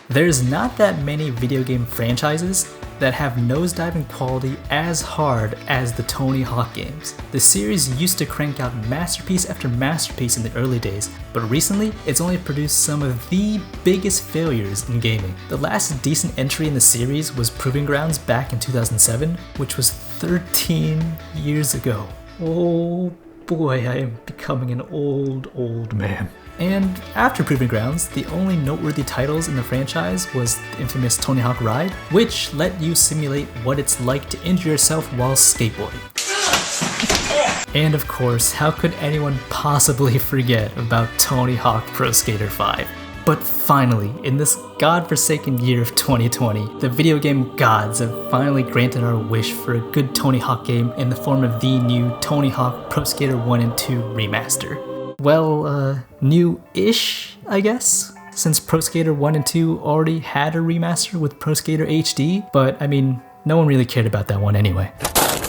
There's not that many video game franchises that have nosedive quality as hard as the Tony Hawk games. The series used to crank out masterpiece after masterpiece in the early days, but recently it's only produced some of the biggest failures in gaming. The last decent entry in the series was Proving Grounds back in 2007, which was 13 years ago. Oh boy, I am becoming an old man. And after Proving Grounds, the only noteworthy titles in the franchise was the infamous Tony Hawk Ride, which let you simulate what it's like to injure yourself while skateboarding. And of course, how could anyone possibly forget about Tony Hawk Pro Skater 5? But finally, in this godforsaken year of 2020, the video game gods have finally granted our wish for a good Tony Hawk game in the form of the new Tony Hawk Pro Skater 1 and 2 Remaster. Well, new-ish, I guess, since Pro Skater 1 and 2 already had a remaster with Pro Skater HD, but I mean, no one really cared about that one anyway.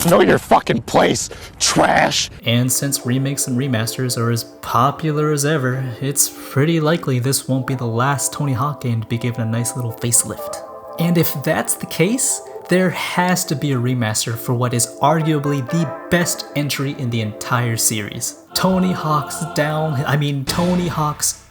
Know your fucking place, trash! And since remakes and remasters are as popular as ever, it's pretty likely this won't be the last Tony Hawk game to be given a nice little facelift. And if that's the case, there has to be a remaster for what is arguably the best entry in the entire series. Tony Hawk's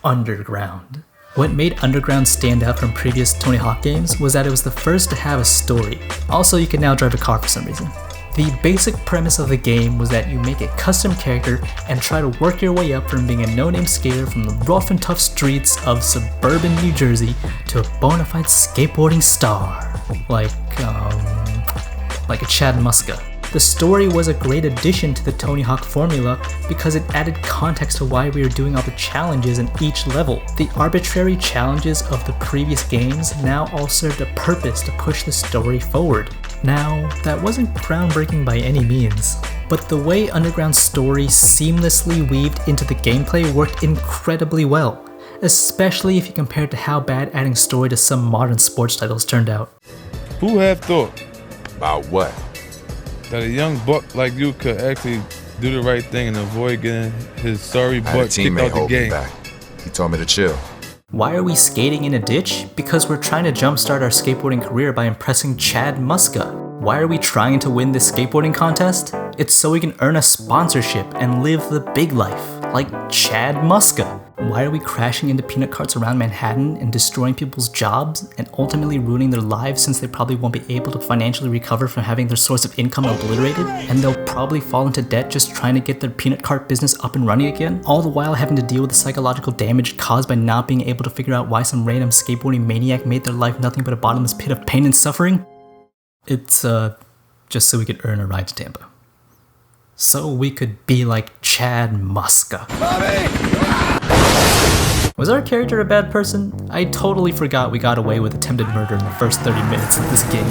Underground. What made Underground stand out from previous Tony Hawk games was that it was the first to have a story. Also, you can now drive a car for some reason. The basic premise of the game was that you make a custom character and try to work your way up from being a no-name skater from the rough and tough streets of suburban New Jersey to a bona fide skateboarding star, like a Chad Muska. The story was a great addition to the Tony Hawk formula because it added context to why we were doing all the challenges in each level. The arbitrary challenges of the previous games now all served a purpose to push the story forward. Now, that wasn't groundbreaking by any means, but the way Underground's story seamlessly weaved into the gameplay worked incredibly well, especially if you compare it to how bad adding story to some modern sports titles turned out. Who have thought About what? that a young buck like you could actually do the right thing and avoid getting his sorry I had a butt kicked teammate out the hold me game? back. He told me to chill. Why are we skating in a ditch? Because we're trying to jumpstart our skateboarding career by impressing Chad Muska. Why are we trying to win this skateboarding contest? It's so we can earn a sponsorship and live the big life, like Chad Muska. Why are we crashing into peanut carts around Manhattan and destroying people's jobs and ultimately ruining their lives since they probably won't be able to financially recover from having their source of income obliterated? And they'll probably fall into debt just trying to get their peanut cart business up and running again, all the while having to deal with the psychological damage caused by not being able to figure out why some random skateboarding maniac made their life nothing but a bottomless pit of pain and suffering? It's just so we could earn a ride to Tampa. So we could be like Chad Muska. Was our character a bad person? I totally forgot we got away with attempted murder in the first 30 minutes of this game.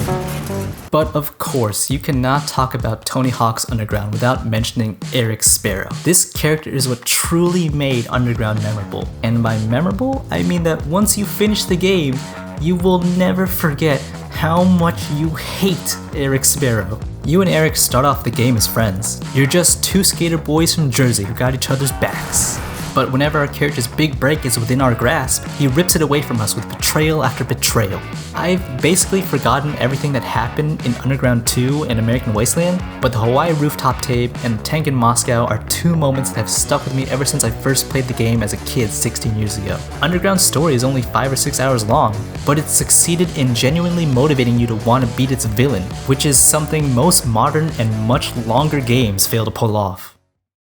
But of course, you cannot talk about Tony Hawk's Underground without mentioning Eric Sparrow. This character is what truly made Underground memorable. And by memorable, I mean that once you finish the game, you will never forget how much you hate Eric Sparrow. You and Eric start off the game as friends. You're just two skater boys from Jersey who got each other's backs. But whenever our character's big break is within our grasp, he rips it away from us with betrayal after betrayal. I've basically forgotten everything that happened in Underground 2 and American Wasteland, but the Hawaii rooftop tape and the tank in Moscow are two moments that have stuck with me ever since I first played the game as a kid 16 years ago. Underground's story is only 5 or 6 hours long, but it succeeded in genuinely motivating you to want to beat its villain, which is something most modern and much longer games fail to pull off.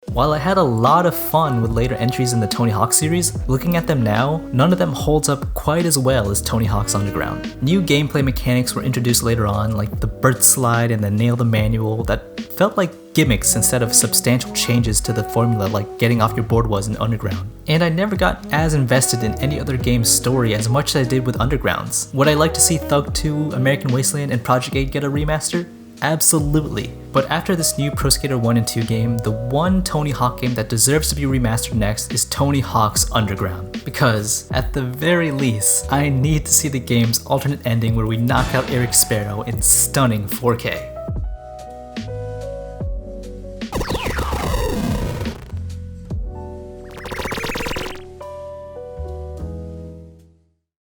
While I had a lot of fun with later entries in the Tony Hawk series, looking at them now, none of them holds up quite as well as Tony Hawk's Underground. New gameplay mechanics were introduced later on, like the Burt Slide and the Nail the Manual, that felt like gimmicks instead of substantial changes to the formula like getting off your board was in Underground. And I never got as invested in any other game's story as much as I did with Underground's. Would I like to see Thug 2, American Wasteland, and Project 8 get a remaster? Absolutely. But after this new Pro Skater 1 and 2 game, the one Tony Hawk game that deserves to be remastered next is Tony Hawk's Underground. Because, at the very least, I need to see the game's alternate ending where we knock out Eric Sparrow in stunning 4K.